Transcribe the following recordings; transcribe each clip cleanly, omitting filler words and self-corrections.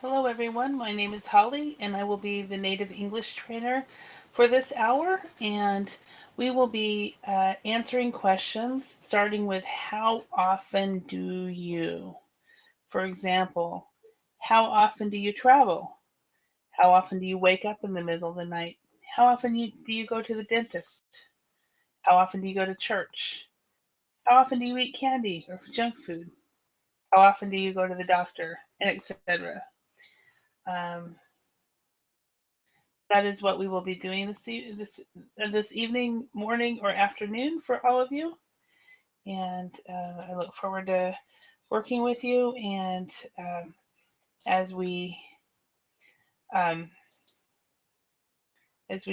Hello, everyone. My name is Holly, and I will be the native English trainer for this hour. And we will be answering questions starting with how often do you? For example, how often do you travel? How often do you wake up in the middle of the night? How often do you go to the dentist? How often do you go to church? How often do you eat candy or junk food? How often do you go to the doctor? And etc. Um, that is what we will be doing this evening, morning, or afternoon for all of you. And I look forward to working with you and as we um, as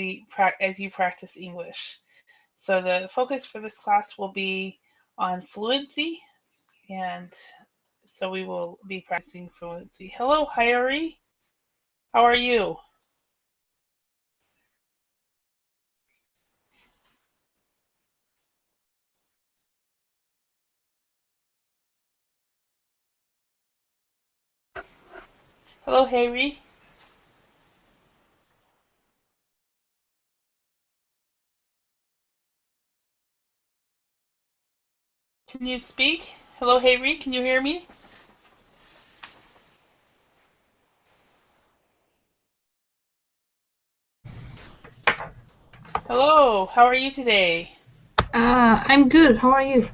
you practice English. So the focus for this class will be on fluency, and so we will be practicing fluency. Hello, Hyori. How are you? Hello, Hayri. Can you speak? Hello, Hayri. Can you hear me? Hello. How are you today? I'm good. How are you?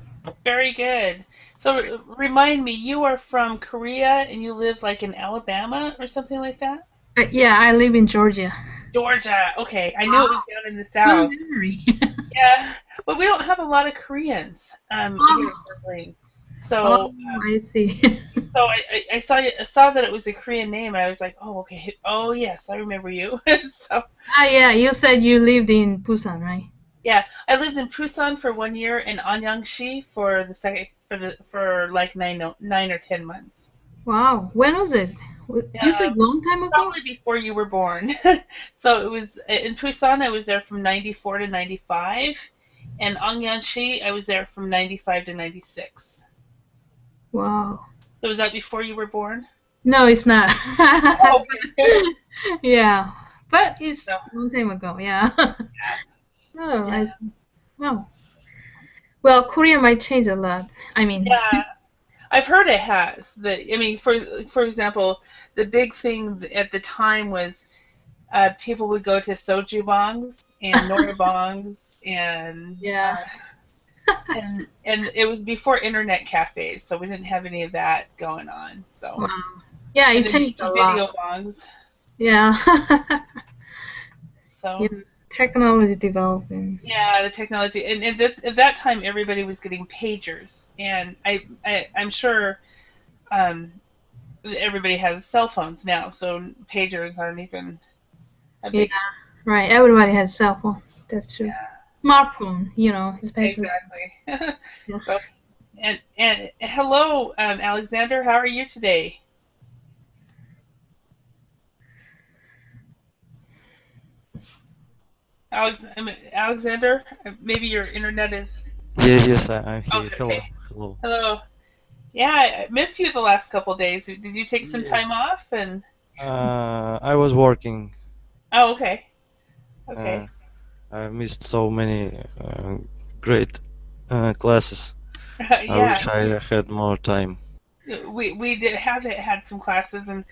Very good. So remind me, you are from Korea and you live like in Alabama or something like that? Yeah, I live in Georgia. Georgia. Okay, I knew it was Wow, down in the good south. memory. Yeah, but we don't have a lot of Koreans here in Oh, Berlin. oh, So I see. I saw that it was a Korean name and I was like, oh okay, oh yes, I remember you. So Yeah, you said you lived in Busan, right? yeah, I lived in Busan for 1 year and Anyangsi for the second for like 9 or 10 months. Wow, when was it? You said Yeah, long time ago? probably before you were born. So it was in Tucson. I was there from '94 to '95, and Angyanshi, I was there from '95 to '96. Wow. So was that before you were born? No, it's not. Oh, okay. Yeah, but it's So long time ago. Yeah. Oh, yeah, I see. Wow. Well, Korea might change a lot. I mean, yeah. I've heard it has. I mean, for example, the big thing at the time was people would go to soju bongs and norabongs yeah. and it was before internet cafes, so we didn't have any of that going on. So Wow. Yeah, and it then changed a lot. video bongs. Yeah. So Yeah, technology developing. yeah, the technology and at that time everybody was getting pagers, and I'm sure um, everybody has cell phones now, so pagers aren't even a Yeah, big right. Everybody has cell phone. That's true. yeah. Smartphone, especially. Exactly. Yeah. So and hello, Alexander. How are you today? Alexander, maybe your internet is. Yes, I'm Oh, here. okay. Hello, hello. Hello. Yeah, I missed you the last couple days. Did you take some Yeah. time off? And I was working. oh, okay, Uh, okay. I missed so many great classes. I Yeah, wish I had more time. we did have had some classes and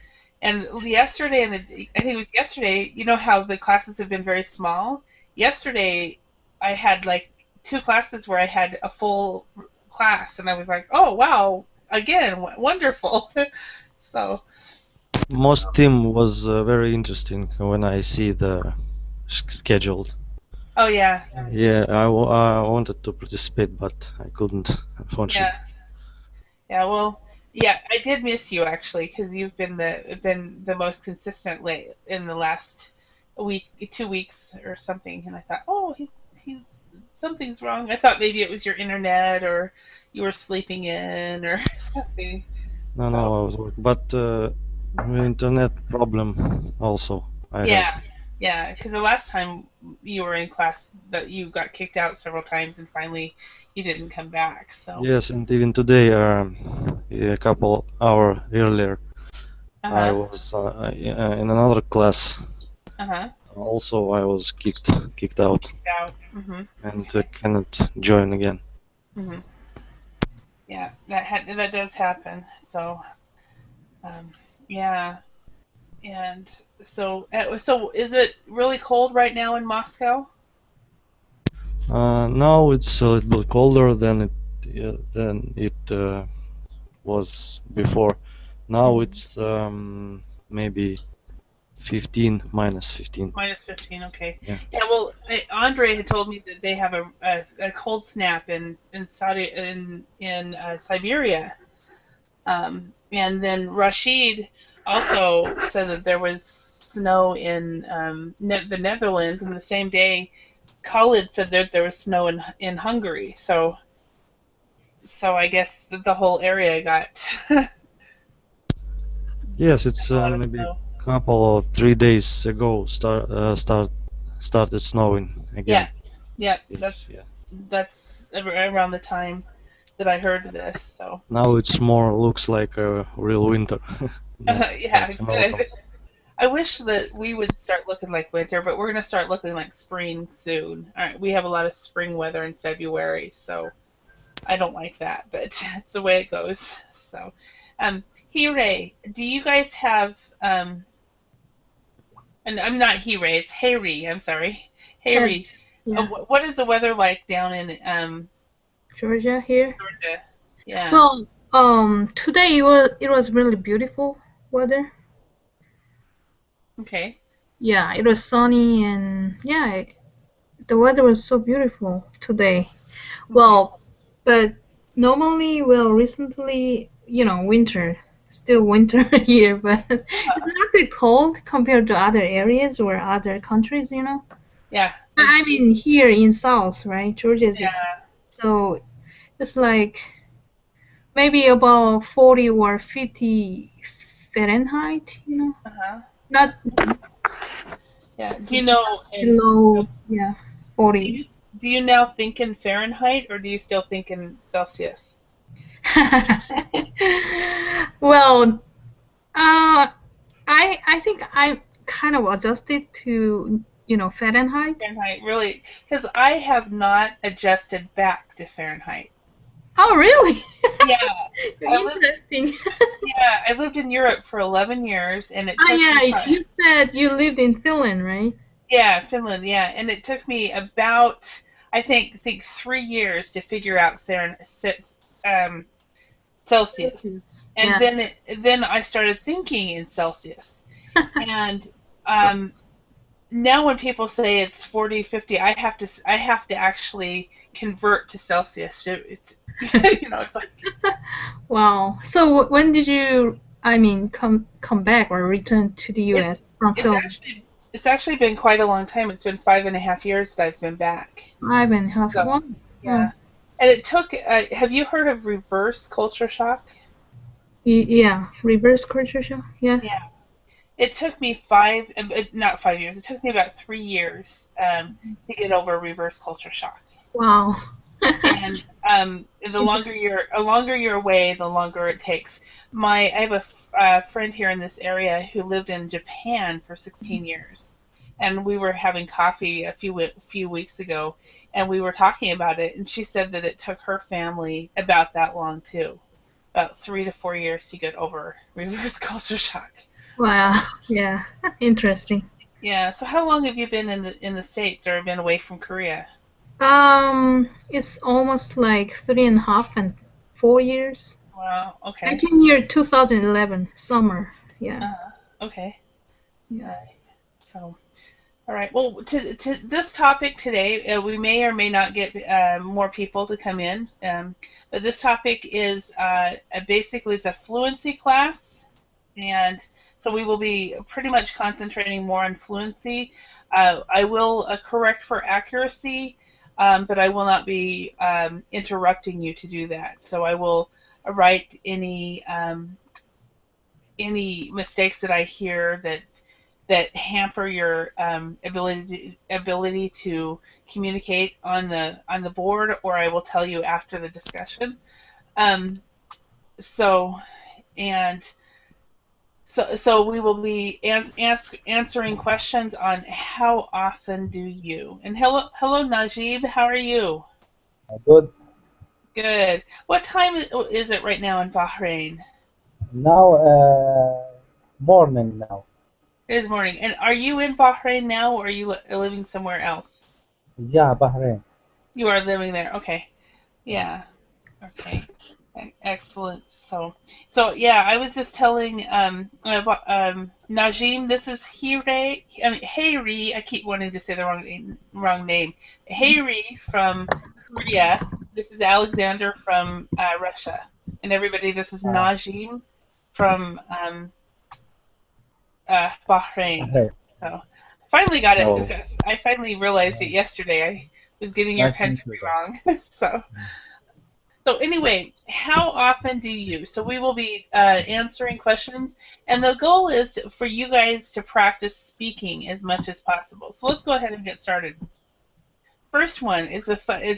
yesterday and I think it was yesterday. You know how the classes have been very small. Yesterday, I had like two classes where I had a full class, and I was like, oh wow, again, wonderful. So Most theme was very interesting when I see the schedule. oh yeah, Yeah, I wanted to participate, but I couldn't, yeah. unfortunately. Yeah, well, yeah, I did miss you actually because you've been the most consistent late in the last week, 2 weeks or something, and I thought, oh, he's something's wrong. I thought maybe it was your internet or you were sleeping in or something. No, So no, I was working, but internet problem also I yeah, had. yeah, because the last time you were in class that you got kicked out several times and finally you didn't come back. So Yes, and even today, a couple hour earlier, I Uh-huh. was in another class. Uh-huh. Also, I was kicked out Out. Mm-hmm. and cannot join again. Mm-hmm. Yeah, that does happen. So, um, yeah. And so is it really cold right now in Moscow? Now it's a little bit colder than it was before. Now Mhm. it's maybe 15, minus 15. Minus 15, okay. Yeah. Yeah, well, Andre had told me that they have a cold snap in Siberia. And then Rashid also said that there was snow in the Netherlands, and the same day Khalid said that there was snow in Hungary. So I guess that the whole area got Yes, it's a lot of maybe snow. couple or 3 days ago started snowing Yeah, again. yeah, Yes, yeah. that's around the time that I heard this. So Now it's more looks like a real winter, not yeah, like an autumn. I wish that we would start looking like winter, but we're gonna start looking like spring soon. All right, we have a lot of spring weather in February, so I don't like that, but it's the way it goes. So, Hire, do you guys have and I'm not Hire, it's Harry. I'm sorry, Yeah, Harry. yeah. What is the weather like down in Georgia here. Georgia? Yeah. Well, today it was really beautiful weather. Okay. Yeah, it was sunny and yeah, the weather was so beautiful today. Okay. Well, but normally, well, recently, winter, still winter here, but it's Uh, not that cold compared to other areas or other countries. yeah. I It's mean, here in South, right? Georgia is just yeah. so it's like maybe about 40 or 50 Fahrenheit. Uh-huh. Not Yeah. Do you know in below, yeah, do 40. you do you now think in Fahrenheit or do you still think in Celsius? Well, I think I kind of adjusted to Fahrenheit. Fahrenheit, really, because I have not adjusted back to Fahrenheit. Oh, really? Yeah, I lived. Interesting. Yeah, I lived in Europe for 11 years, and it Oh, took me. yeah, you said you lived in Finland, right? Yeah, Finland. Yeah, and it took me about I think 3 years to figure out Celsius, and Yeah. then I started thinking in Celsius, and um, now when people say it's 40, 50, I have to actually convert to Celsius. It's it's like Wow. So when did you, I mean, come back or return to the it's U.S. from it's Finland? actually been quite a long time. It's been 5.5 years that I've been back. 5.5. So Wow. yeah, and it took. Have you heard of reverse culture shock? Yeah. Reverse culture shock. Yeah. Yeah, it took me not 5 years. It took me about 3 years to get over reverse culture shock. Wow. And the longer you're away, the longer it takes. I have a friend here in this area who lived in Japan for 16 years, and we were having coffee a few weeks ago, and we were talking about it, and she said that it took her family about that long too, about 3 to 4 years to get over reverse culture shock. So Wow. Yeah. Interesting. yeah. So how long have you been in the States or been away from Korea? It's almost like 3.5 and 4 years. Wow. I Okay. came here 2011 summer. Yeah. Okay. Yeah. So. All right. Well, to this topic today, we may or may not get more people to come in, but this topic is basically it's a fluency class, and so we will be pretty much concentrating more on fluency. I will correct for accuracy, but I will not be interrupting you to do that. So I will write any mistakes that I hear that hamper your ability to communicate on the board, or I will tell you after the discussion. Um, so and So we will be answering questions on how often do you. And hello Najib, how are you? Good. Good. What time is it right now in Bahrain? Now, morning now. It is morning. And are you in Bahrain now, or are you living somewhere else? Yeah, Bahrain. You are living there. Okay. Yeah. Okay. Excellent. So yeah, I was just telling Najim, this is Hayri. I keep wanting to say the wrong name. Hayri from Korea. This is Alexander from Russia, and everybody. This is Uh, Najim from Bahrain. Bahrain. So finally got it. Oh, I finally realized it yesterday. I was getting your Nice to meet country you. wrong. So anyway, how often do you? So we will be answering questions, and the goal is for you guys to practice speaking as much as possible. So let's go ahead and get started. First one is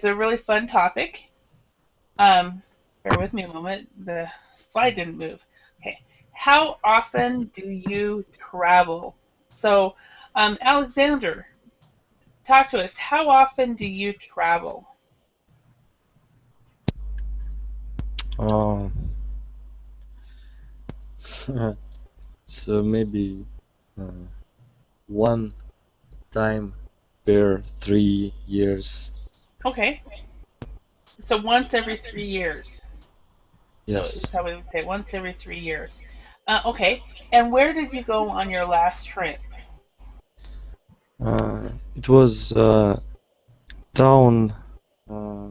a really fun topic. Bear with me a moment. The slide didn't move. Okay. How often do you travel? So, Alexander, talk to us. How often do you travel? uh, so maybe uh, one time per 3 years. Okay. So once every 3 years. So Yes. is how we would say once every 3 years. Okay. And where did you go on your last trip? It was town, uh,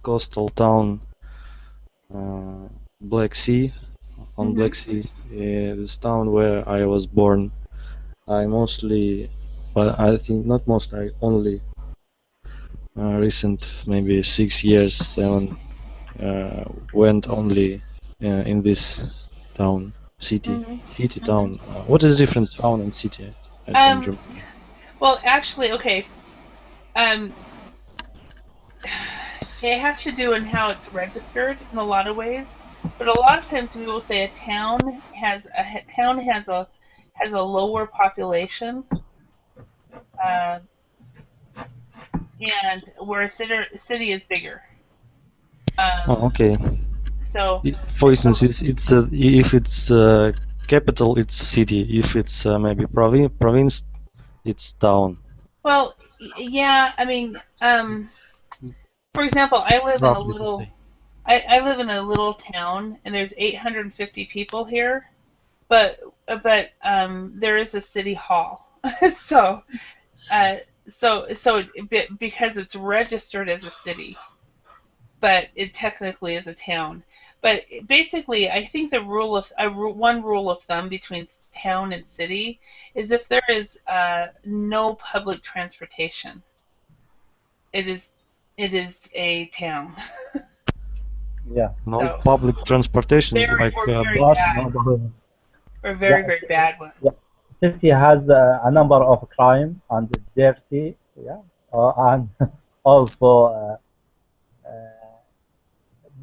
coastal town, Black Sea, on Mm-hmm. Black Sea. This town where I was born. I mostly, but I think not most, I only recent maybe 6 years, 7, went only in this town, city Mm-hmm. town. What is different town and city? I don't Um, remember. well, actually, okay. Um, it has to do in how it's registered in a lot of ways, but a lot of times we will say a town has a lower population, uh, and where a city is bigger. Oh, Um, okay. so For so instance, it's if it's capital, it's city. If it's maybe province, it's town. well, yeah. I mean, for example, Roughly to say. I live in a little town, and there's 850 people here, but there is a city hall. so uh, because it's registered as a city, but it technically is a town. But basically, I think one rule of thumb between town and city is if there is no public transportation, it is a town. Yeah. No So public transportation very like or very bus. bad No, Bahrain. or Yeah. very bad one. Yeah. City has a number of crime and dirty. Yeah. And also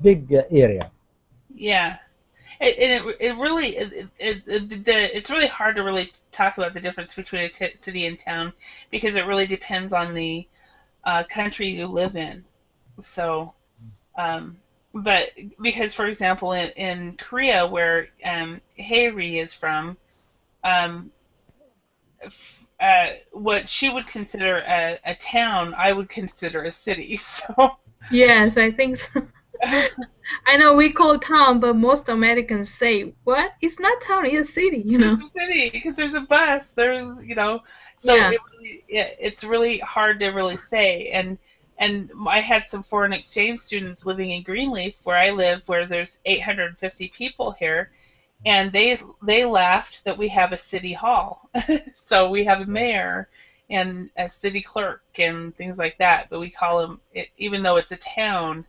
big area. Yeah. It really it's really hard to really talk about the difference between a city and town because it really depends on the country you live in. So, um, but because for example in Korea where Haeri is from, um, what she would consider a town, I would consider a city. So. Yes, I think so. I know we call town, but most Americans say, "What? It's not town, it's a city," you It's know. a city because there's a bus. There's so Yeah. it's really hard to really say. And I had some foreign exchange students living in Greenleaf, where I live, where there's 850 people here, and they laughed that we have a city hall. So we have a Yeah. mayor and a city clerk and things like that, but we call them even though it's a town,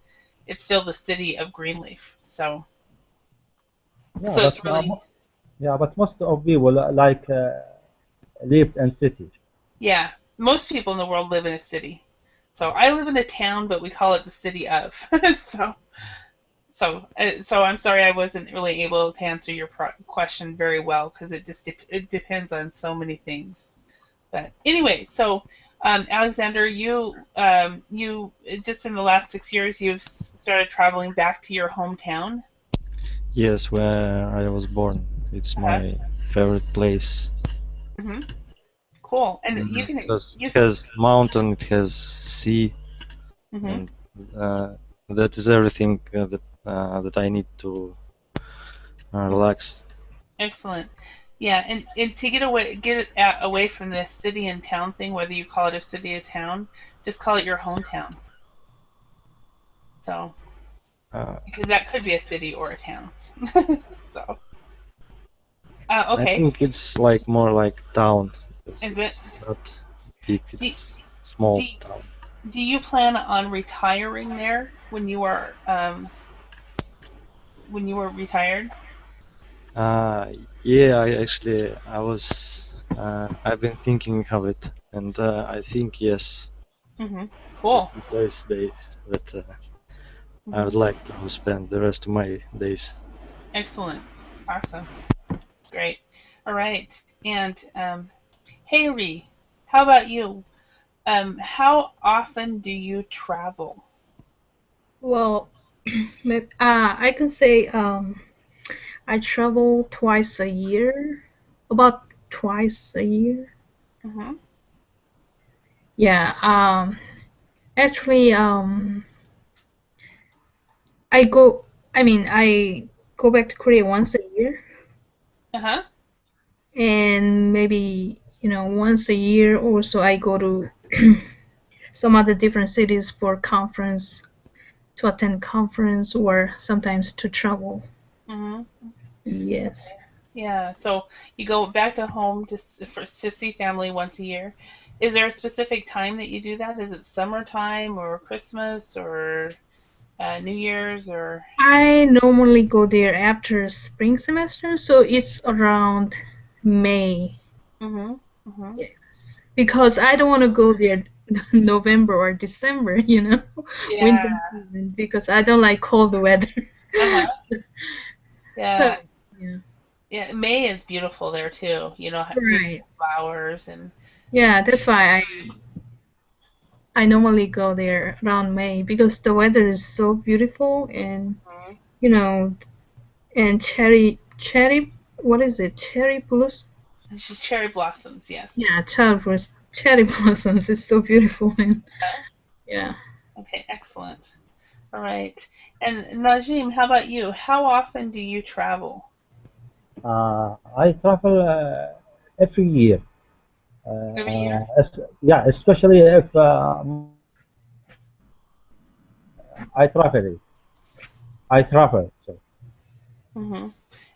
it's still the city of Greenleaf. Yeah, So it's really. but most of people like live in city. Yeah, most people in the world live in a city. So I live in a town, but we call it the city of. so So I'm sorry I wasn't really able to answer your question very well because it depends on so many things. But anyway, so Alexander, you just in the last 6 years you've started traveling back to your hometown. Yes, where I was born. It's Uh-huh. my favorite place. Hmm. Cool. And you can Because you. it has mountain, it has sea, Hmm. and that is everything that I need to relax. Excellent. Yeah, and to away from the city and town thing, whether you call it a city or town, just call it your hometown. So Uh, because that could be a city or a town. So I okay, think it's like more like town. Because is it? it's not big, Do, it's small do, town. do you plan on retiring there when you were retired? Uh, yeah, I've been thinking of it, and I think yes, Hmm. it's Cool. the place that I Hmm. would like to spend the rest of my days. Excellent. Awesome. Great. All right. And Haley, how about you? How often do you travel? Well, I can say I travel twice a year, about twice a year. Hmm. Yeah. Actually, I go. I mean, I go back to Korea once a year, Uh-huh. and maybe once a year or so I go to some other different cities for conference, to attend conference, or sometimes to travel. Hmm. Yes. Yeah. So you go back to home to see family once a year. Is there a specific time that you do that? Is it summertime or Christmas or New Year's or? I normally go there after spring semester, so it's around May. Hmm. Hmm. Yes. Because I don't want to go there November or December, Yeah. winter season, because I don't like cold weather. Uh-huh. So, Yeah. yeah. Yeah. May is beautiful there too. Right. Beautiful flowers and Yeah, that's why I normally go there around May because the weather is so beautiful, and mhm. you know and cherry, what is it? Cherry blossom? Cherry blossoms. Yes. Yeah, cherry blossoms is so beautiful, and yeah. Okay. Excellent. All right. And Najim, how about you? How often do you travel? I travel every year. Every year? Yeah, especially if I travel. I travel. So Hmm.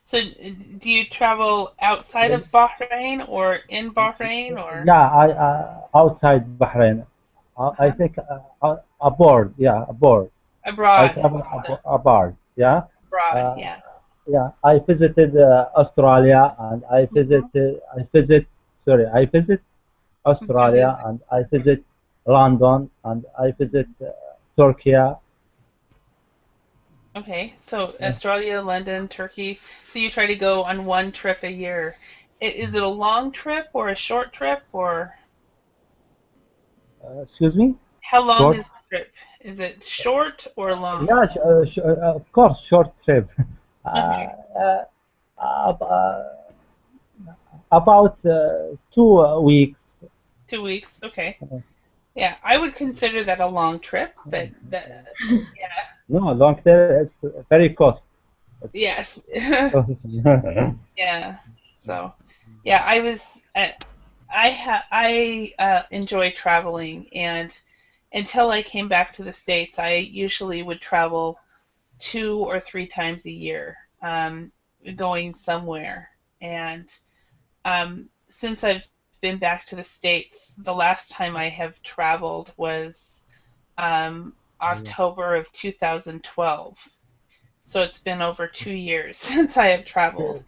So, do you travel outside of Bahrain or in Bahrain or yeah, I outside Bahrain. I uh think abroad. Yeah, abroad. I abroad? travel abroad. Yeah. Abroad, Uh, yeah. yeah, I visited Australia and Hmm. I visit You Australia visit. and I visit London and I visit Turkey. Okay, so Australia, London, Turkey. So you try to go on one trip a year. Is it a long trip or a short trip or Excuse me? how long Short? is the trip? Is it short or long? Yeah, of course, short trip. Okay, Uh, uh, about 2 weeks. 2 weeks. Okay. Yeah, I would consider that a long trip, but yeah, No, long term, it's very cost. yes. Yeah. So, yeah, I enjoy traveling, and until I came back to the States, I usually would travel 2 or 3 times a year, going somewhere. And since I've been back to the States, the last time I have traveled was October of 2012. So it's been over 2 years since I have traveled.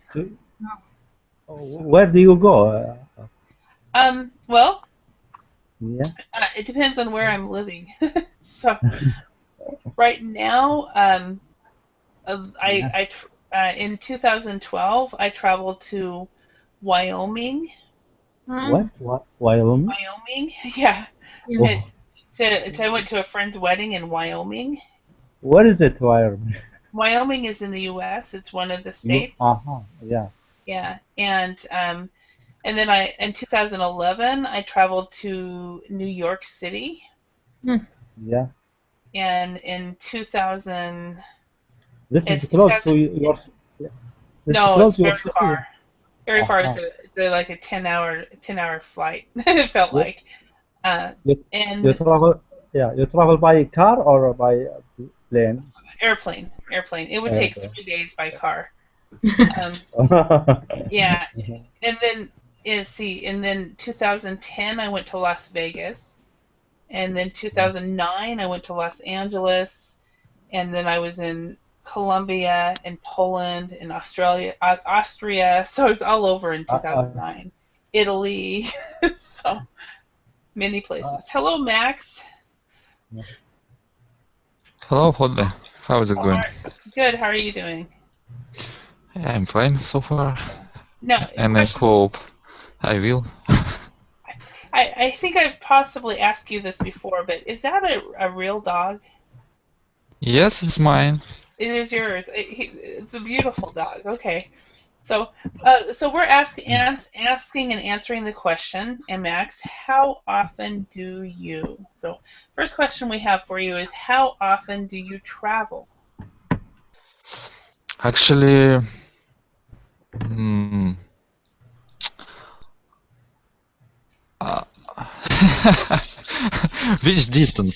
Where do you go? Well, Yeah. it depends on where I'm living. So right now, Yeah. In 2012, I traveled to Wyoming. Mm, What? Wyoming? Wyoming, yeah. yeah. It, Wha- I went to a friend's wedding in Wyoming. What is it, Wyoming? Wyoming is in the U.S. It's one of the states. Yeah. Yeah, and then in 2011 I traveled to New York City, Mm, Yeah. and in 2000 This is it's close to 2000 your. Yeah. This is no, close it's to your very city. far. Very far. Uh-huh. It's like a 10-hour flight. It felt You, like. Uh, you you and travel. Yeah. You travel by car or by plane? airplane. It would take Airplane. 3 days by car. Um, yeah, and then and then 2010 I went to Las Vegas, and then 2009 I went to Los Angeles, and then I was in Colombia and Poland and Austria. So I was all over in Uh, uh, 2009. Italy, so many uh, places. Hello, Max. Hello, Hodle. How is it How going? are, good. How are you doing? I'm fine so far, No, and I question. hope I will. I think I've possibly asked you this before, but is that a real dog? Yes, it's mine. It is yours. It's a beautiful dog. Okay. So, so we're asking and answering the question, and Max, how often do you? So, first question we have for you is how often do you travel? Actually, hmm, uh, which distance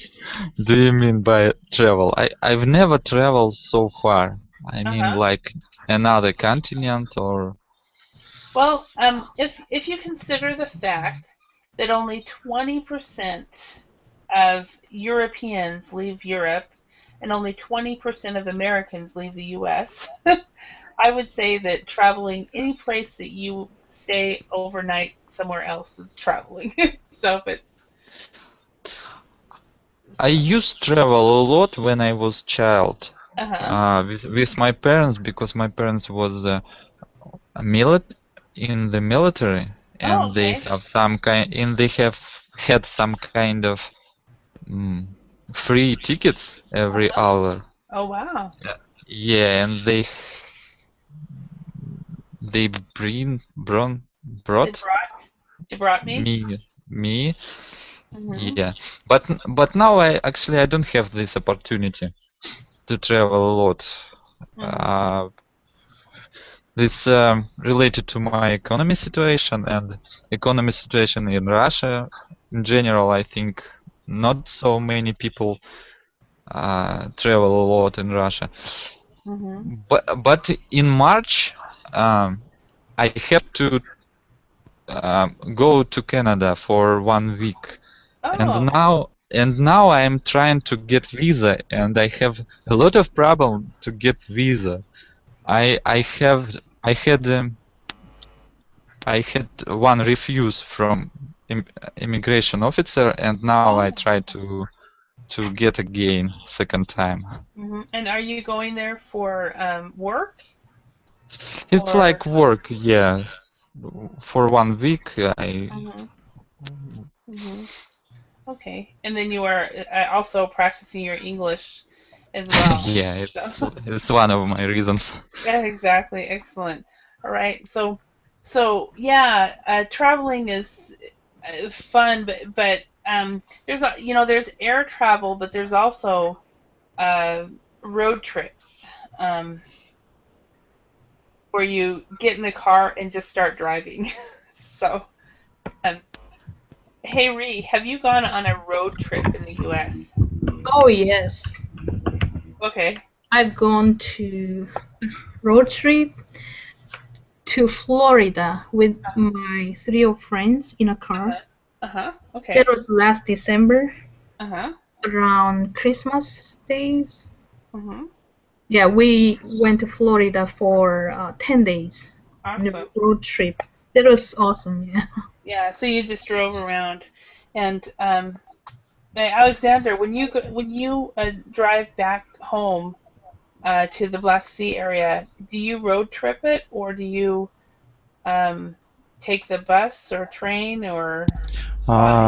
do you mean by travel? I've never traveled so far. I mean, Uh-huh. like another continent or. Well, if you consider the fact that only 20% of Europeans leave Europe and only 20% of Americans leave the US, I would say that traveling any place that you stay overnight somewhere else is traveling. So if it's I so, used to travel a lot when I was child, uh-huh. with my parents because my parents was milit in the military, Oh, and they okay. have some kind and they have had some kind of mm, free tickets every Uh-huh. hour. Oh, wow. Yeah, and they They brought brought they brought me. me. Mm-hmm. Yeah, but now I don't have this opportunity to travel a lot. Mm-hmm. Uh, this related to my economy situation and economy situation in Russia in general. I think not so many people travel a lot in Russia. Mm-hmm. But in March, I have to go to Canada for 1 week, Oh. and now I am trying to get visa, and I have a lot of problem to get visa. I I have I had I had one refuse from immigration officer, and now I Oh. try to get again second time. Mm-hmm. And are you going there for work It's or? like work, yeah. For 1 week, Mm-hmm. Mm-hmm. Okay. And then you are also practicing your English as well. yeah, So. it's one of my reasons. Yeah, exactly. Excellent. All right. So yeah, traveling is fun, but there's there's air travel, but there's also uh, road trips um, where you get in the car and just start driving. So, um, hey Ree, have you gone on a road trip in the U.S.? Oh yes, Okay. I've gone to road trip to Florida with my three of friends in a car. Uh-huh. Uh-huh. That Okay. was last December, Uh-huh. around Christmas days. Mm-hmm. Yeah, we went to Florida for 10 days in a Awesome. road trip. That was awesome, yeah. Yeah. So you just drove around, and Alexander, when you drive back home, to the Black Sea area, do you road trip it or do you take the bus or train or fly?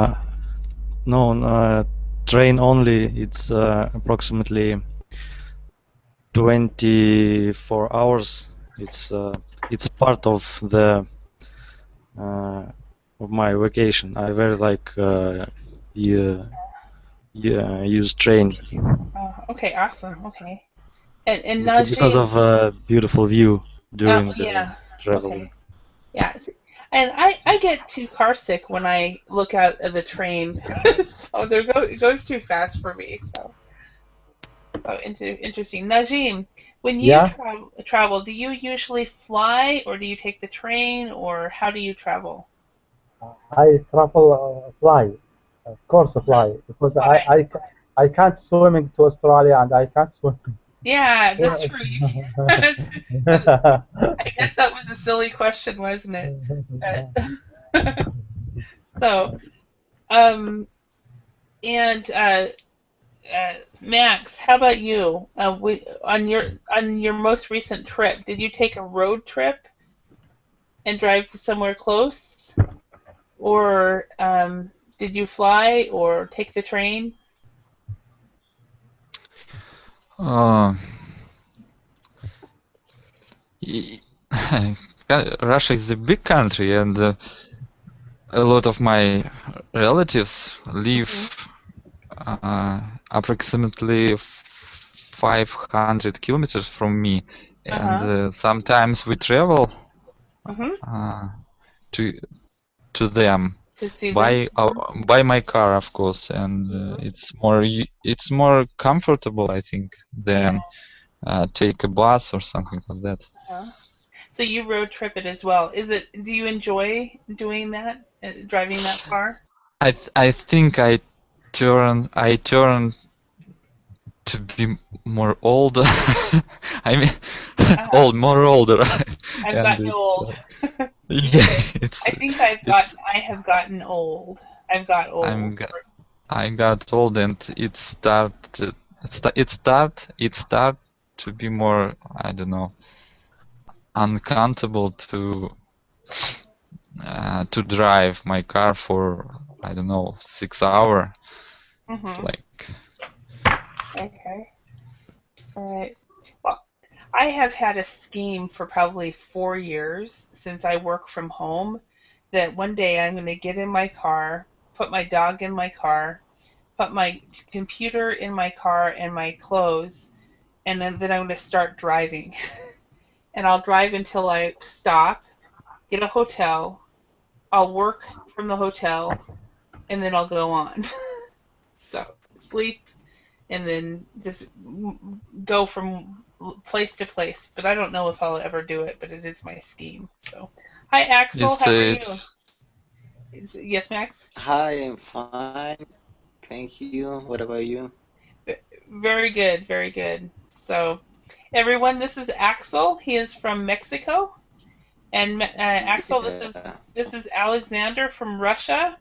No, train only. It's approximately 24 hours. It's part of the of my vacation. I very like use train Okay, awesome. Okay. And because Najim, of beautiful view during the yeah, travel. okay. Yeah. And I get too car sick when I look out of the train. So it goes too fast for me. So interesting. Najim, when you Yeah, travel, do you usually fly or do you take the train or how do you travel? I travel fly, of course fly, because Fly. I can't swimming to Australia and I can't swim. Yeah, that's true. You can't. I guess that was a silly question, wasn't it? So, um, and Max, how about you? On your most recent trip, did you take a road trip and drive somewhere close, or did you fly or take the train? Uh, y- Russia is a big country, and a lot of my relatives live Hmm. approximately 500 kilometers from me, and Uh-huh. sometimes we travel Hmm. uh, to them To see them. by by my car, of course, and Hmm. it's more comfortable, I think, Yeah. than take a bus or something like that. Uh-huh. So you road trip it as well. Do you enjoy doing that, driving that far? I think I turn to be more older. I mean, Uh-huh. more older, I've and gotten it's old. yeah, I think it's I have gotten old. I've got old. I'm g- I got old, and it start to be more, I don't know, uncountable to drive my car for, I don't know, 6 hour. It's Hmm. like Okay. All right. Well, I have had a scheme for probably 4 years since I work from home that one day I'm going to get in my car, put my dog in my car, put my computer in my car and my clothes, and then I'm going to start driving. And I'll drive until I stop, get a hotel, I'll work from the hotel, and then I'll go on. So sleep and then just go from place to place. But I don't know if I'll ever do it, but it is my scheme. So, hi Axel, it's how are it's you? Yes, Max? Hi, I'm fine. Thank you. What about you? Very good, very good. So, everyone, this is Axel. He is from Mexico. And Axel, Yeah. this is Alexander from Russia.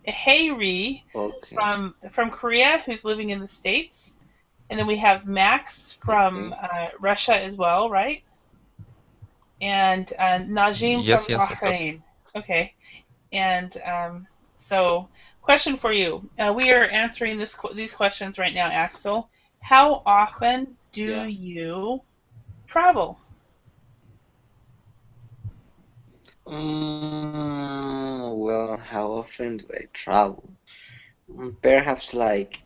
Hayri Okay. from Korea, who's living in the States. And then we have Max Okay. from Russia as well, right? And Najim yes, from yes, of course. Bahrain. Okay. And so, question for you. We are answering these questions right now, Axel. How often Yeah. do you travel? Well, how often do I travel? Perhaps like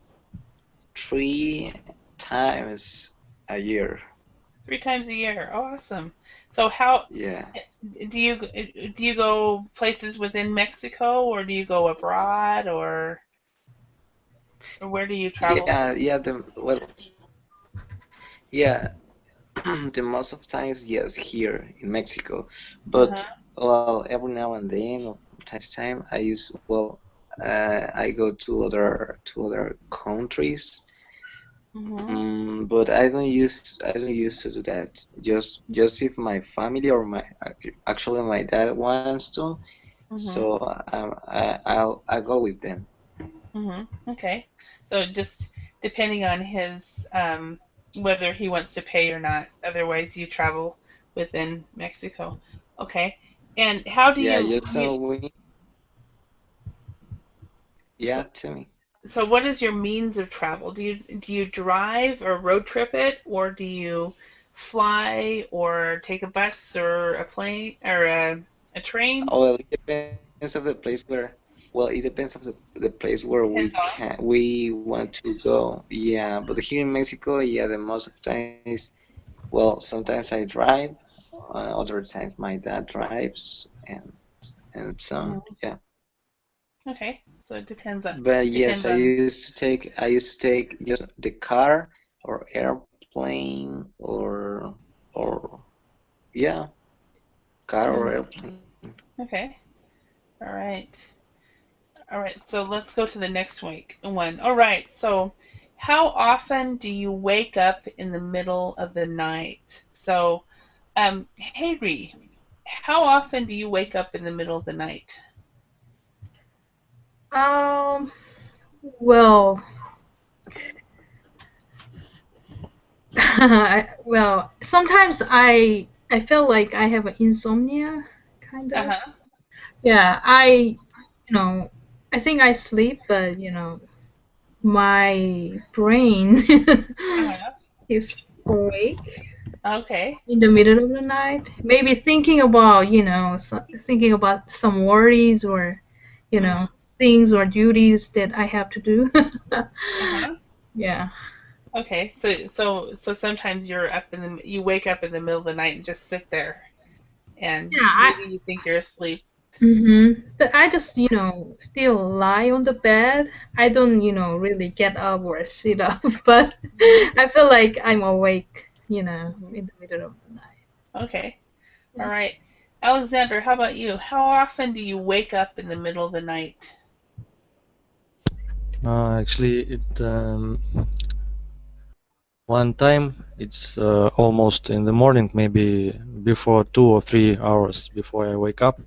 3 times a year. 3 times a year. Oh, awesome. So how Yeah. do you go places within Mexico or do you go abroad or where do you travel Yeah, to? yeah, yeah, the most of times, yes, here in Mexico. But, Uh-huh. well, every now and then, or from time to time, I go to other countries. Mhm. But I don't used to do that. Just if my family or actually my dad wants to, Mhm. so I go with them. Mhm. Okay. So just depending on his whether he wants to pay or not. Otherwise, you travel within Mexico. Okay. And how do Yeah, you just so commute? we. So, Yeah, tell me. so what is your means of travel? Do you drive or road trip it, or do you fly or take a bus or a plane or a train? Oh, well, it depends of the place where. Well, it depends of the place where Depends on. we want to go. Yeah, but here in Mexico, yeah, the most of the time is, well, sometimes I drive, other times my dad drives, and some, Mhm. yeah. Okay, so it depends on But yes, depends on. I used to take just the car or airplane or yeah, car or Mhm. airplane. Okay, all right. All right, so let's go to the next week one. All right, so how often do you wake up in the middle of the night? So, Henry, how often do you wake up in the middle of the night? Um, well, well, sometimes I feel like I have insomnia, kind of. Uh-huh. Yeah, you know, I think I sleep, but my brain Uh-huh. is awake Okay. in the middle of the night, maybe thinking about, thinking about some worries or, you Mm-hmm. know, things or duties that I have to do. Uh-huh. Yeah. Okay. So sometimes you wake up in the middle of the night and just sit there and Yeah, maybe you think you're asleep. But I just, still lie on the bed. I don't, really get up or sit up, but Mhm. I feel like I'm awake, in the middle of the night. Okay. All right. Alexander, how about you? How often do you wake up in the middle of the night? Actually, it one time it's almost in the morning, maybe before 2 or 3 hours before I wake up,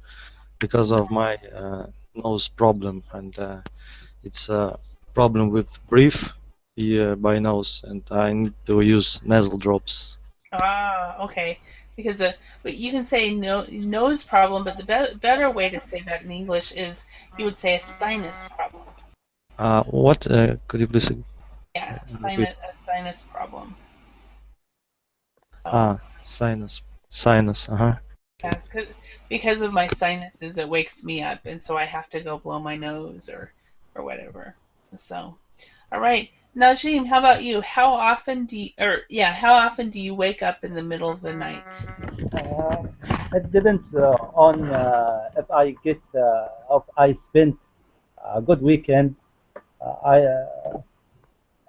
because of my nose problem, and it's a problem with breath by nose, and I need to use nasal drops. Ah, okay. Because but you can say no nose problem, but the better way to say that in English is you would say a sinus problem. What could you please Yeah, repeat? sinus problem. So Sinus. yeah, Okay. it's because of my sinuses, it wakes me up, and so I have to go blow my nose or whatever. So, all right. Najim, how about you? How often do you wake up in the middle of the night? Uh, it depends on if I get if I spend a good weekend.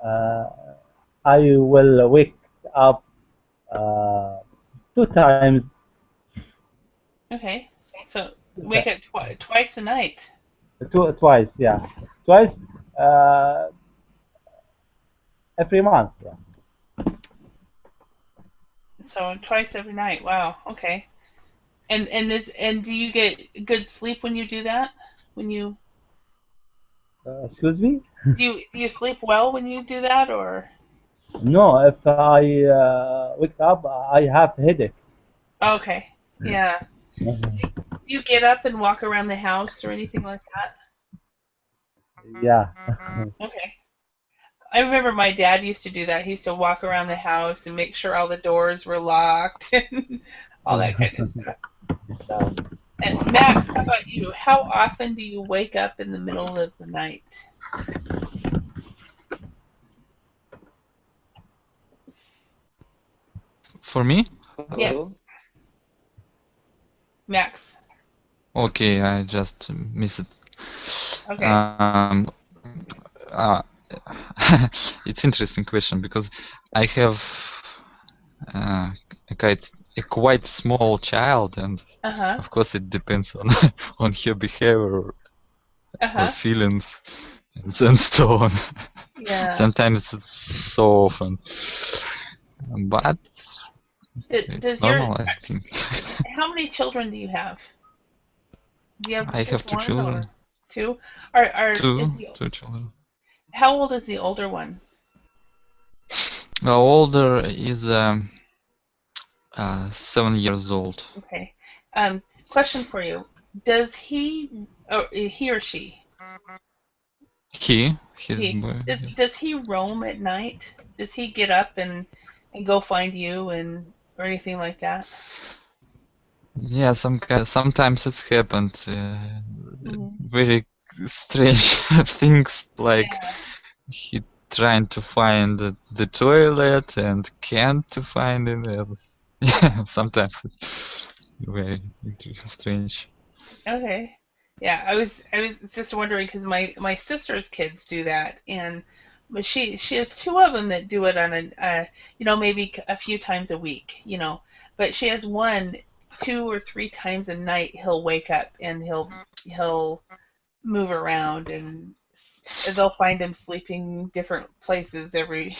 Uh, I will wake up uh, 2 times. Okay. So two wake up twice a night. Twice, yeah, twice uh, every month. Yeah. So twice every night. Wow. Okay. And do you get good sleep when you do that? When you Excuse me? do you sleep well when you do that or? No, if I wake up, I have headache. Okay. Yeah. Do you get up and walk around the house or anything like that? Yeah. Okay. I remember my dad used to do that. He used to walk around the house and make sure all the doors were locked and all that kind of stuff. So, and Max, how about you? How often do you wake up in the middle of the night? For me? Yeah, Hello? Max. Okay, I just missed it. Okay. Um, uh, it's interesting question because I have uh, a quite small child, and Uh-huh. of course it depends on on her behavior or Uh-huh. feelings and so on. Yeah. Sometimes it's so often, but it's Does your normal, I think. how many children do you have? Do you have I have just two one or children, two? Are two is the two children. how old is the older one? Older is 7 years old. Okay. Question for you. Does he or she? He's He boy. does he roam at night? Does he get up and go find you and or anything like that? Yeah, sometimes it's happened. Mhm. Very strange things, like Yeah. he trying to find the toilet and can't to find it. Yeah, sometimes it's very strange. Okay. Yeah, I was just wondering because my sister's kids do that, and but she has two of them that do it on maybe a few times a week, but she has one 2 or 3 times a night he'll wake up and he'll move around and they'll find him sleeping different places every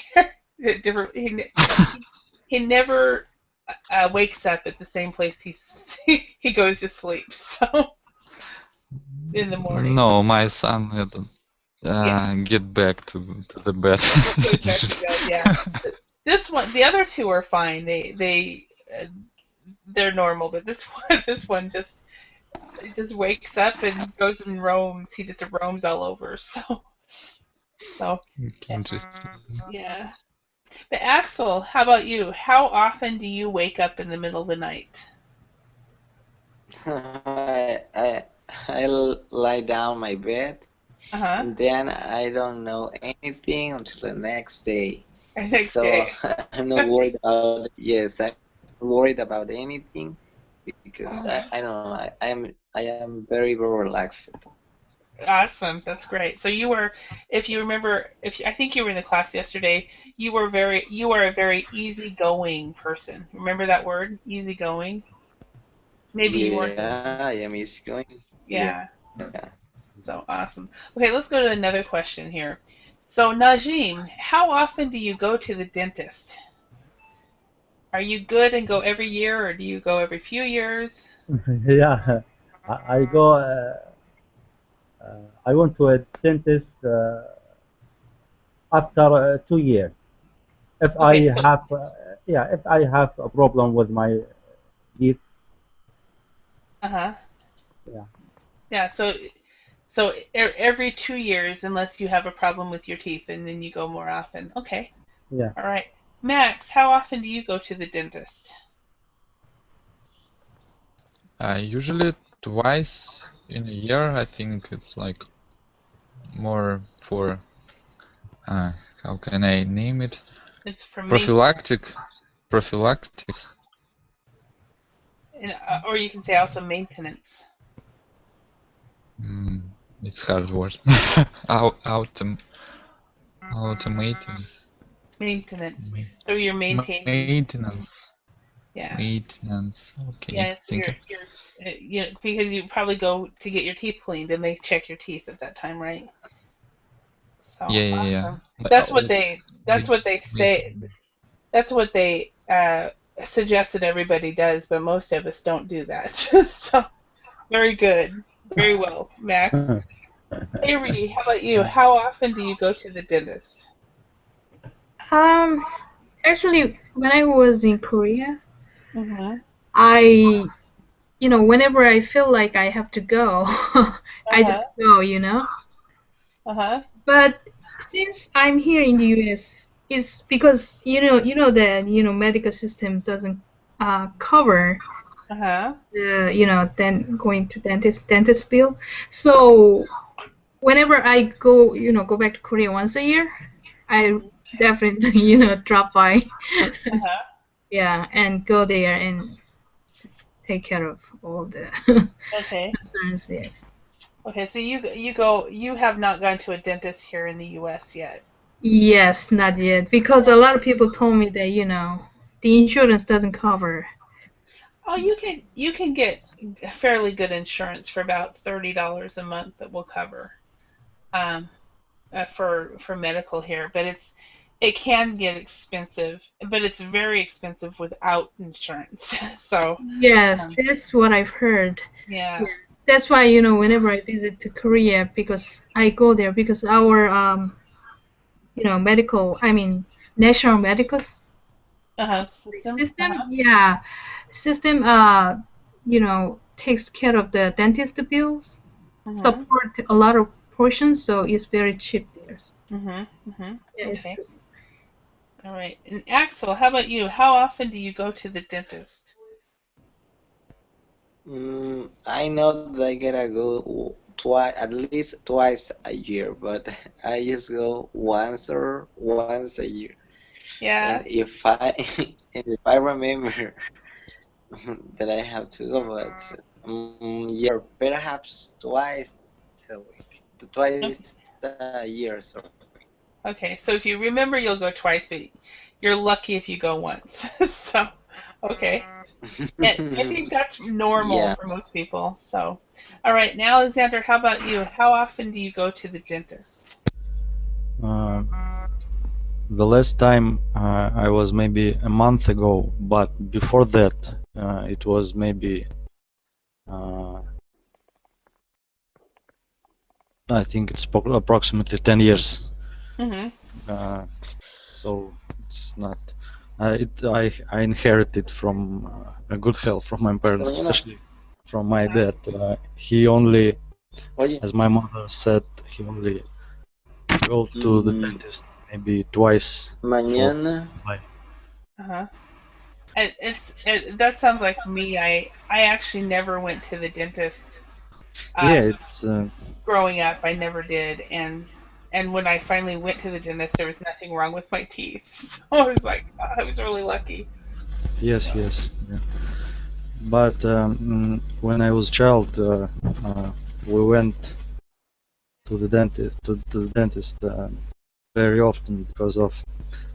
different he never wakes up at the same place he goes to sleep so in the morning. No, my son had Yeah, get back to the bed. goes back to bed. Yeah, this one, the other two are fine. They're normal, but this one just wakes up and goes and roams. He just roams all over. So Interesting. yeah. But Axel, how about you? How often do you wake up in the middle of the night? I lie down my bed, Uh-huh. and then I don't know anything until the next day. Next So day. I'm not worried about, yes, I'm not worried about anything because I don't know, I am very, very relaxed. Awesome. That's great. So you were, if you remember, I think you were in the class yesterday, you are a very easygoing person. Remember that word? Easygoing? Maybe you weren't. Yeah, I am easygoing. Yeah. Yeah. So awesome. Okay, let's go to another question here. So Najim, how often do you go to the dentist? Are you good and go every year, or do you go every few years? Yeah, I go. I went to a dentist after 2 years. If I Okay, so have, yeah, if I have a problem with my teeth, uh-huh. yeah, Yeah, so every 2 years, unless you have a problem with your teeth, and then you go more often. Okay, yeah. all right. Max, how often do you go to the dentist? Usually twice in a year. I think it's like more for how can I name it? It's for me, Prophylactics. or you can say also maintenance. Mm, it's hard word. Automating. Maintenance. Ma- So you're maintaining. Maintenance. Yeah. Maintenance. Okay, Yeah, so thank you. because you probably go to get your teeth cleaned and they check your teeth at that time, right? So Yeah. awesome. But, That's what they ma- that's what they say. maintenance. That's what they suggest that everybody does, but most of us don't do that. So very good. Very well, Max. Avery, how about you? How often do you go to the dentist? Um, Actually, when I was in Korea, Mm-hmm. I, whenever I feel like I have to go, I Uh-huh. just go. Uh-huh. But since I'm here in the US, it's because that medical system doesn't cover Uh-huh. the then going to dentist bill. So whenever I go back to Korea once a year, I Mm-hmm. definitely drop by, Uh-huh. yeah, and go there and take care of all the Okay. concerns. Yes. Okay, so you have not gone to a dentist here in the US yet. Yes, not yet, because a lot of people told me that the insurance doesn't cover. Oh, you can get fairly good insurance for about $30 a month that will cover um, for medical here, but it can get expensive, but it's very expensive without insurance. So Yes, um, that's what I've heard. yeah. That's why, whenever I visit to Korea, because I go there because our medical, I mean, national medical System. system. Yeah, system. Takes care of the dentist bills, support a lot of portions, so it's very cheap there. Yeah, it's Okay. good. All right. And Axel, how about you? How often do you go to the dentist? I know that I gotta go twice, at least twice a year, but I just go once a year. And Yeah. if I remember that I have to go, but yeah, perhaps twice a week, twice a year, sorry. Okay. So if you remember, you'll go twice, but you're lucky if you go once. So, okay. And I think that's normal Yeah. for most people. So, all right. Now, Alexander, how about you? How often do you go to the dentist? The last time I was maybe a month ago, but before that it was maybe I think it's approximately 10 years. So it's not. I inherited from a good health from my parents, especially from my dad. He only, Oye, as my mother said, he only go to the dentist maybe twice for mañana. his life. That sounds like me. I actually never went to the dentist. Yeah, it's Growing up, I never did, and when I finally went to the dentist, there was nothing wrong with my teeth. So I was like, I was really lucky. yes, So, yes. Yeah. But when I was child, we went to the dentist very often because of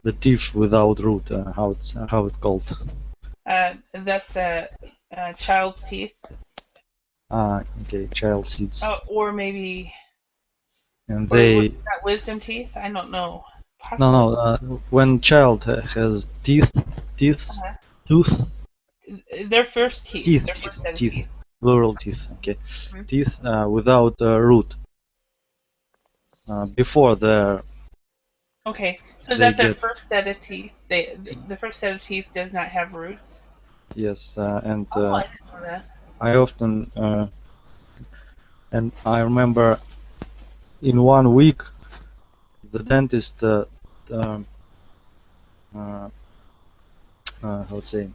the teeth without root. How it's called? that's a child's teeth. Okay, child seeds. Oh, or maybe, And or they was that wisdom teeth? I don't know. no Possibly. when child has tooth, Their first teeth. Their first set of teeth, teeth. plural teeth. Okay, teeth without root. Before the Okay, so is they that their get first set of teeth? The first set of teeth does not have roots. yes, and Oh, I didn't know that. I often and I remember in 1 week the dentist how to say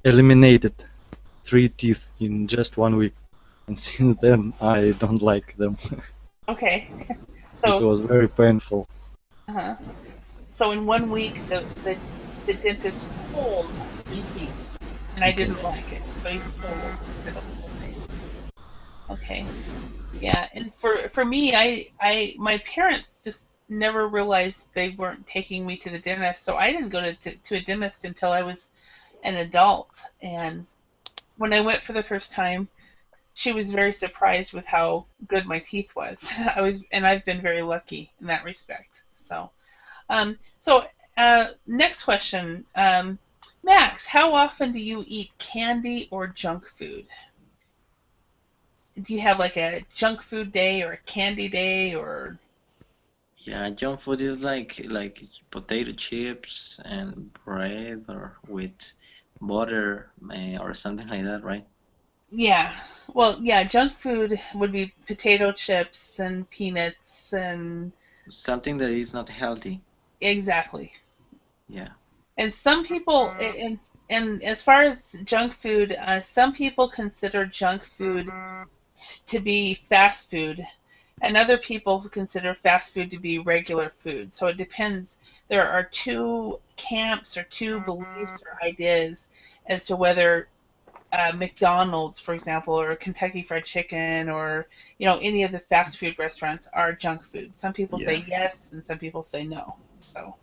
eliminated 3 teeth in just 1 week, and since then I don't like them. Okay, It so was very painful. so in 1 week the dentist pulled 3 teeth, and I didn't like it, so he pulled instead of pulling. Okay, yeah, and for me, my parents just never realized they weren't taking me to the dentist, so I didn't go to a dentist until I was an adult, and when I went for the first time, she was very surprised with how good my teeth was. And I've been very lucky in that respect. So, so next question, Max, how often do you eat candy or junk food? Do you have like a junk food day or a candy day or? Yeah, junk food is like potato chips and bread or with butter or something like that, right? Yeah, well, yeah, junk food would be potato chips and peanuts and Something that is not healthy. exactly. Yeah. And some people, and as far as junk food, some people consider junk food to be fast food, and other people consider fast food to be regular food. So it depends. There are two camps or two beliefs or ideas as to whether McDonald's, for example, or Kentucky Fried Chicken, or any of the fast food restaurants are junk food. Some people say Yeah. yes, and some people say no. So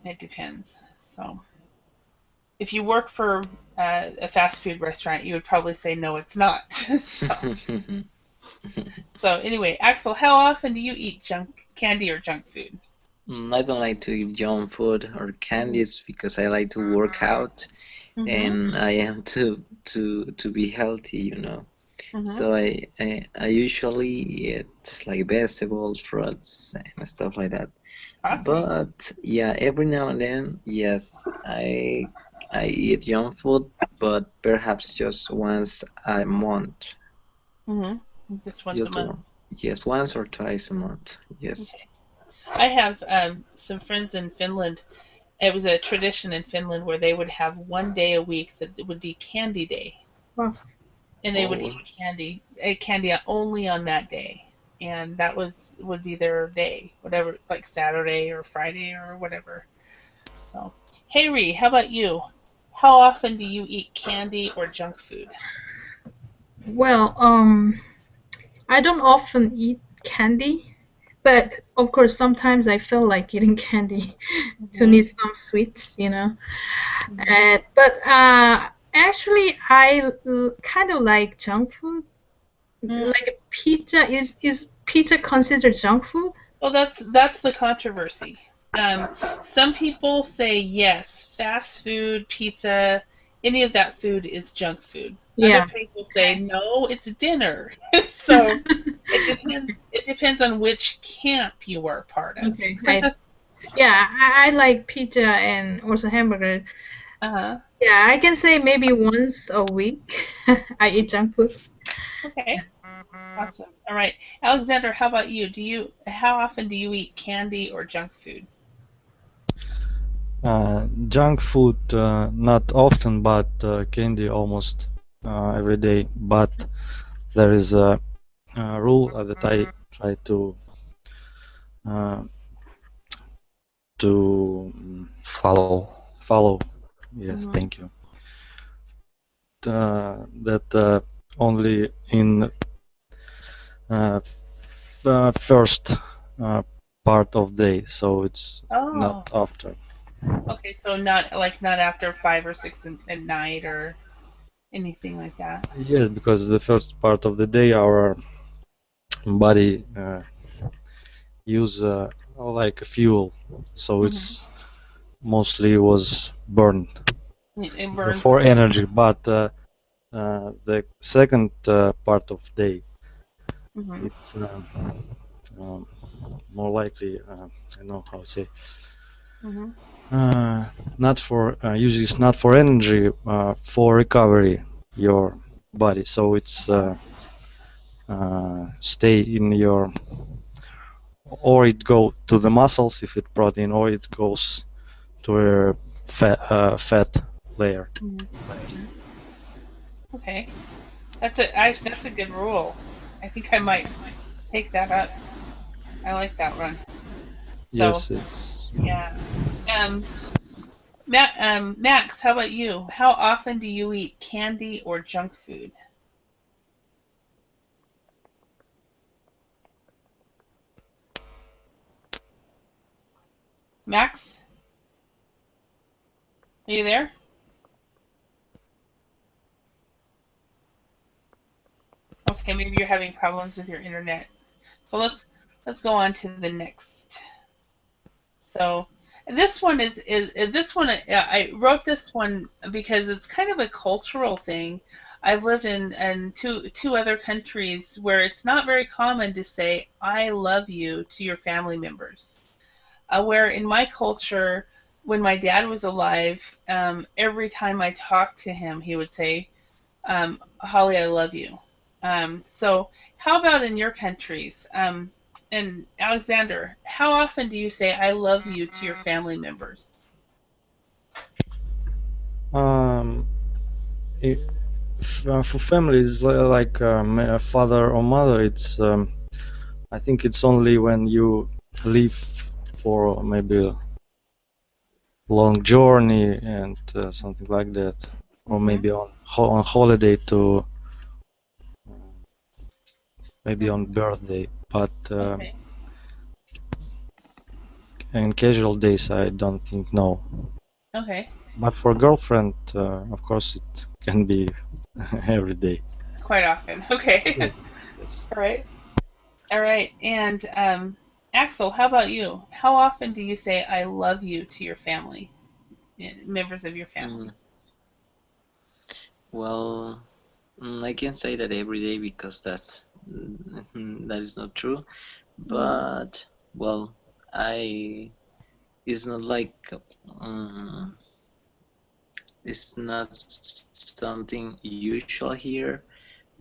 it depends. So if you work for a fast food restaurant, you would probably say no, it's not. So anyway, Axel, how often do you eat junk candy or junk food? I don't like to eat junk food or candies because I like to work out Mm-hmm. and I am to be healthy, you know. Mm-hmm. So I usually eat like vegetables, fruits, and stuff like that. Awesome. But yeah, every now and then, yes, I eat junk food, but perhaps just once a month. Hmm. Just once a Just month. one. Yes, once or twice a month. Yes. Okay. I have some friends in Finland. It was a tradition in Finland where they would have one day a week that it would be candy day, Wow. and they would Oh, eat candy only on that day, and that would be their day, whatever, like Saturday or Friday or whatever. So, hey Ree, how about you? How often do you eat candy or junk food? Well, I don't often eat candy, but of course sometimes I feel like eating candy to Hmm. need some sweets, you know. Hmm. But actually, kind of like junk food. Mm. Like pizza is pizza considered junk food? Well, that's the controversy. Some people say yes, fast food, pizza, any of that food is junk food. Other Yeah. people say no, it's dinner. So it depends. It depends on which camp you are part of. Okay. Yeah, I like pizza and also hamburger. Uh-huh. Yeah, I can say maybe once a week I eat junk food. Okay. Awesome. All right, Alexander, how about you? How often do you eat candy or junk food? Junk food, not often, but candy almost every day. But there is a rule that I try uh, to Follow. follow. Yes, Hmm. thank you. That only in uh, first uh, part of day, so it's not Oh, after. okay. So not after 5 or 6 at night or anything like that. Yes, because the first part of the day our body use like fuel, so Hmm. it's mostly was burned It burns. for energy. But the second part of day, Hmm. it's um, more likely. I know how to say. Hmm. Not for usually it's not for energy, for recovery your body. So it's stay in your, or it go to the muscles if it protein, or it goes to a fat layer. Hmm. Layers. Hmm. Okay, that's a good rule. I think I might take that up. I like that one. So Yes, it's yeah. Um, Max, how about you? How often do you eat candy or junk food? Max, are you there? Okay, maybe you're having problems with your internet. So let's go on to the next. So this one I wrote this one because it's kind of a cultural thing. I've lived in two other countries where it's not very common to say I love you to your family members. Where in my culture, when my dad was alive, every time I talked to him, he would say, Holly, I love you. So, how about in your countries? And Alexander, how often do you say I love you to your family members? um, if, for families like father or mother, it's I think it's only when you leave for maybe a long journey and something like that, or Mm-hmm. maybe on holiday to maybe on Mm-hmm. birthday. But Okay. in casual days, I don't think no. Okay. But for girlfriend, of course, it can be every day. Quite often. Okay. Yeah. Yes. All right. All right. And Axel, how about you? How often do you say I love you to your family, members of your mm, family? well, I can say that every day because that is not true. Mm-hmm. But well, it's not like um, it's not something usual here,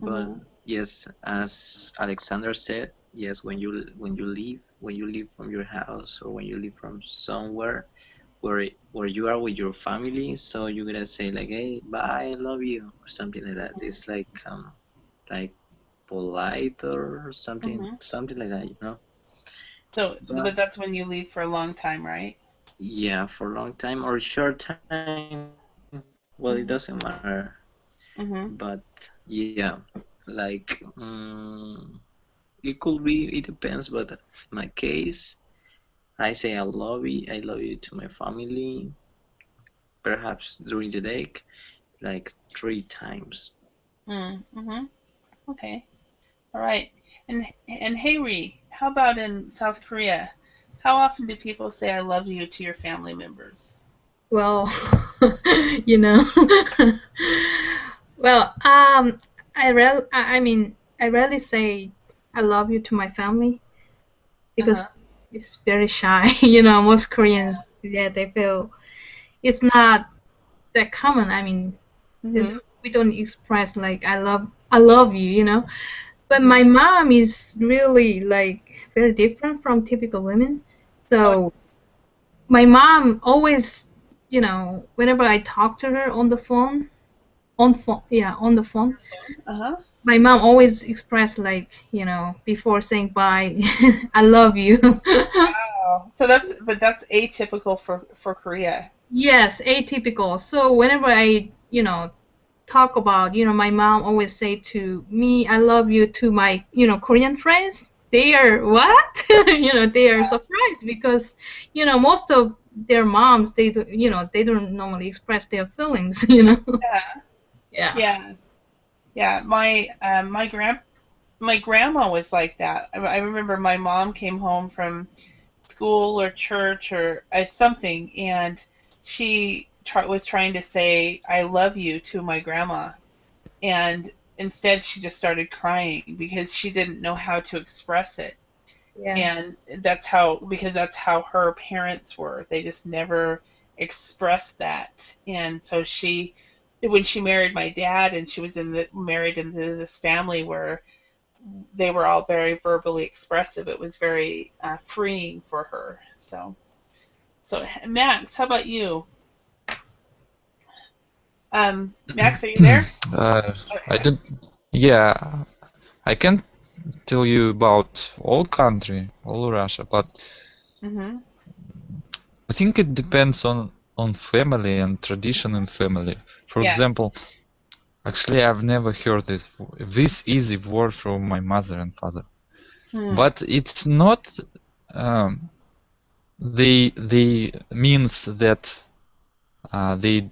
but Mhm. yes, as Alexander said, yes, when you leave from your house or when you leave from somewhere where you are with your family, so you're gonna say like, "Hey, bye, I love you," or something like that. It's like polite or Mhm. something like that, you know. So, But but that's when you leave for a long time, right? yeah, for a long time or short time, well, it doesn't matter. Mhm. But yeah, like it could be, it depends. But in my case, I say I love you to my family, perhaps during the day, like 3 times. Mhm. Okay. All right. And Hayree, how about in South Korea? How often do people say "I love you" to your family members? Well, you know, well, I mean, I rarely say I love you to my family Uh huh. because it's very shy. You know, most Koreans, yeah, they feel it's not that common. I mean, Mhm. we don't express like I love you, you know. But my Mhm. mom is really like very different from typical women. Oh. So my mom always, you know, whenever I talk to her on the phone, Uh huh. my mom always express like, you know, before saying bye, I love you. Oh, so that's atypical for Korea. Yes, atypical. So whenever I, you know, talk about, you know, my mom always say to me, I love you to my, you know, Korean friends. They are what? You know, they are surprised because, you know, most of their moms, they do, you know, they don't normally express their feelings, you know. Yeah. Yeah. Yeah. Yeah. My grandma was like that. I remember my mom came home from school or church or something, and she was trying to say "I love you" to my grandma, and instead she just started crying because she didn't know how to express it. Yeah. And because that's how her parents were. They just never expressed that. And so when she married my dad, and she was married into this family where they were all very verbally expressive, it was very freeing for her. So Max, how about you? Max, are you there? uh, I don't. Yeah, I can tell you about all country, all Russia, but Mm-hmm. I think it depends on family and tradition in family. For Yeah. example, actually, I've never heard this easy word from my mother and father. Hmm. But it's not um, they means that they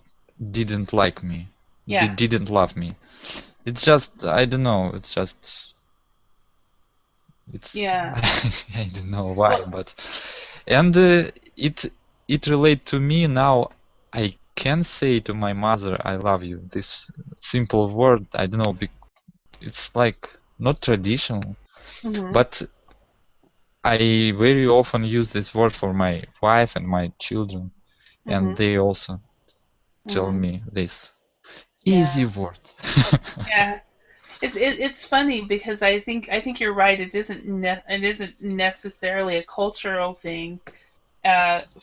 didn't like me, they Yeah. didn't love me. It's just I don't know. It's Yeah. I don't know why, Well. but and it relate to me now. I can say to my mother, "I love you." This simple word. I don't know. It's like not traditional, Mm-hmm. but I very often use this word for my wife and my children, and Mm-hmm. they also tell Mm-hmm. me this Yeah. easy word. Yeah. It's funny because I think you're right. It isn't necessarily a cultural thing.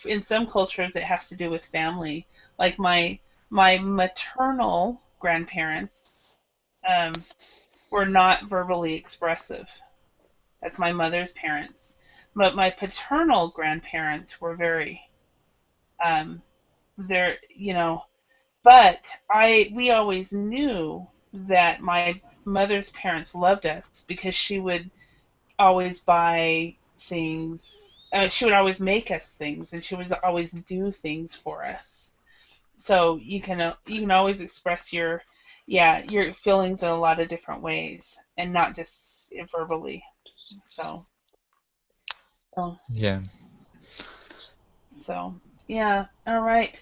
In some cultures, it has to do with family. Like my maternal grandparents um, were not verbally expressive. That's my mother's parents. But my paternal grandparents were very um, they're but I we always knew that my mother's parents loved us because she would always buy things. She would always make us things, and she would always do things for us. So you can always express your feelings in a lot of different ways, and not just verbally. So so, Yeah. so yeah. All right.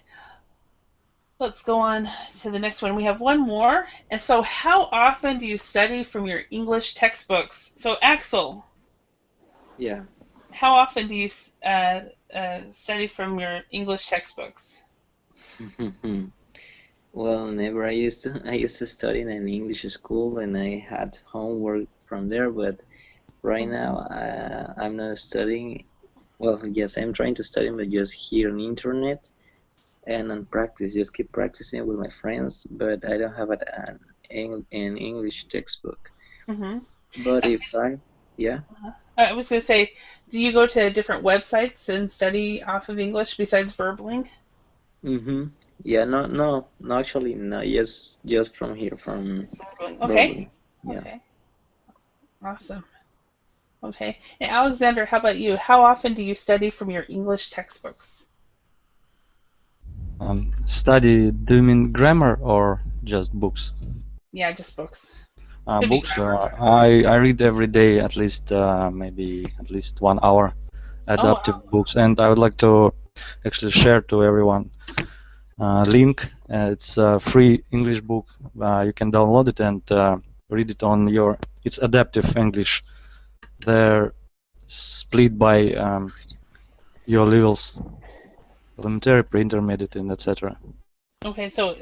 Let's go on to the next one. We have one more. And so, how often do you study from your English textbooks? So, Axel, Yeah. how often do you study from your English textbooks? Well, never. I used to study in an English school, and I had homework from there. But right now, I'm not studying. Well, yes, I'm trying to study, but just here on internet and on practice. Just keep practicing with my friends. But I don't have an English textbook. Mm-hmm. But if yeah. I was going to say, do you go to different websites and study off of English besides Verbling? Mm-hmm. Yeah, no, actually, no, just from here, from Verbling. Okay. Berkeley. Yeah. Okay. Awesome. Okay. And Alexander, how about you? How often do you study from your English textbooks? Study, do you mean grammar or just books? Yeah, just books. Could be Books, grammar. I read every day at least maybe at least 1 hour adaptive wow. books, and I would like to actually share to everyone link. It's a free English book. You can download it and read it on your. It's adaptive English. They're split by your levels: elementary, pre-intermediate, and etc. Okay, so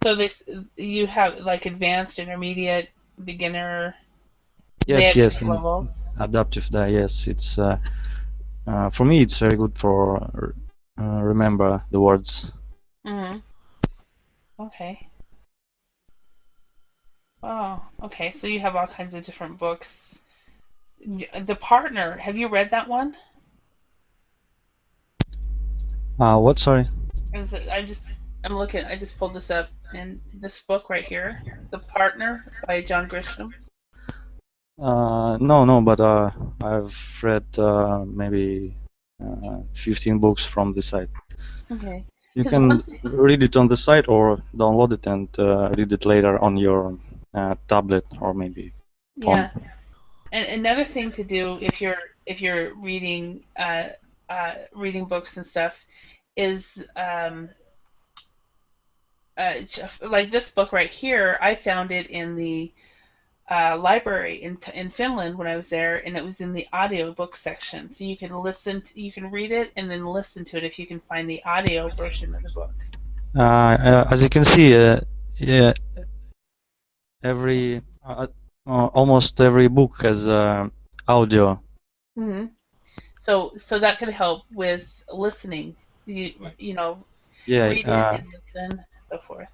this you have like advanced, intermediate, beginner. They Yes, have yes, different levels. adaptive. Yes, it's for me. It's very good for remember the words. Mm-hmm. Okay. Oh, okay. So you have all kinds of different books. The Partner. Have you read that one? What? Sorry. I'm looking. I just pulled this up, and this book right here, The Partner by John Grisham. No, but I've read maybe 15 books from the site. Okay. You 'Cause can read it on the site or download it and read it later on your tablet or maybe phone. Yeah. And another thing to do if you're reading reading books and stuff is like this book right here. I found it in the library in Finland when I was there, and it was in the audiobook section. So you can you can read it and then listen to it if you can find the audio version of the book. As you can see, yeah, every almost every book has audio. Mm-hmm. So that could help with listening. You know, read it Yeah, and listen, and so forth.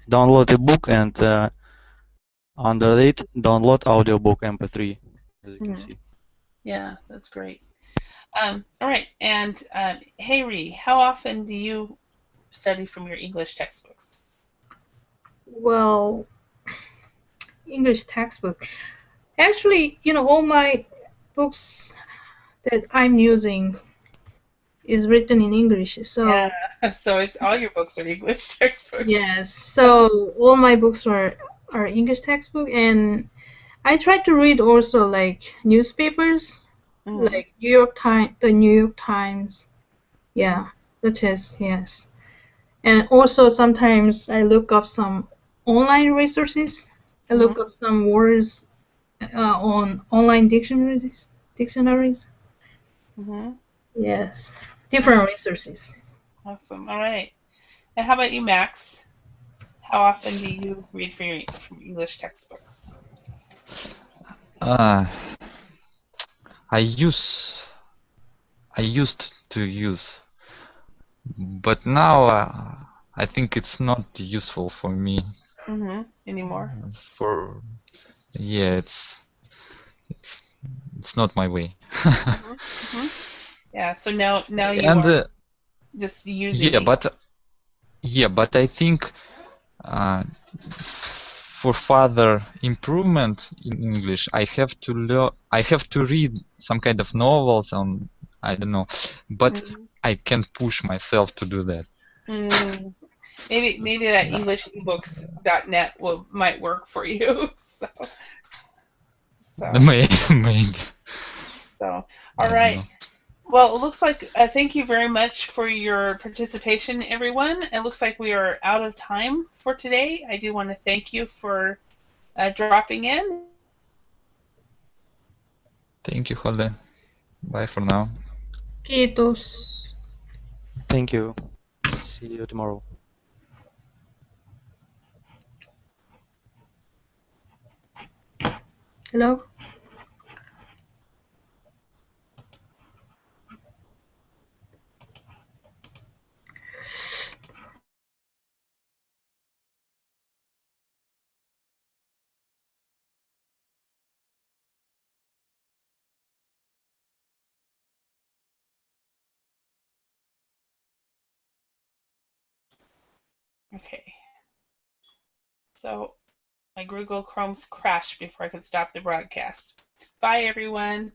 download a book and under it download audiobook MP3, as you can see. Yeah, that's great. All right, and Hayri, how often do you study from your English textbooks? Well, English textbook. Actually, all my books that I'm using is written in English. So Yeah, so it's all your books are English textbooks. yes, so all my books are English textbook, and I try to read also like newspapers, like the New York Times. Yeah, that is, yes. And also sometimes I look up some online resources. I look up some words on online dictionaries. Mm-hmm. Yes, different resources. Awesome. All right. And how about you, Max? How often do you read from English textbooks? I used to use, but now I think it's not useful for me. Anymore? Yeah, it's not my way. Yeah. So now you And are just using it. but I think for further improvement in English, I have to read some kind of novels on, I don't know, but I can't push myself to do that. Maybe that EnglishEbooks.net might work for you. Maybe. So all right. Well, it looks like thank you very much for your participation, everyone. It looks like we are out of time for today. I do want to thank you for dropping in. Thank you, Holly. Bye for now. Kiitos. Thank you. See you tomorrow. Hello? Okay. So my Google Chrome's crashed before I could stop the broadcast. Bye, everyone.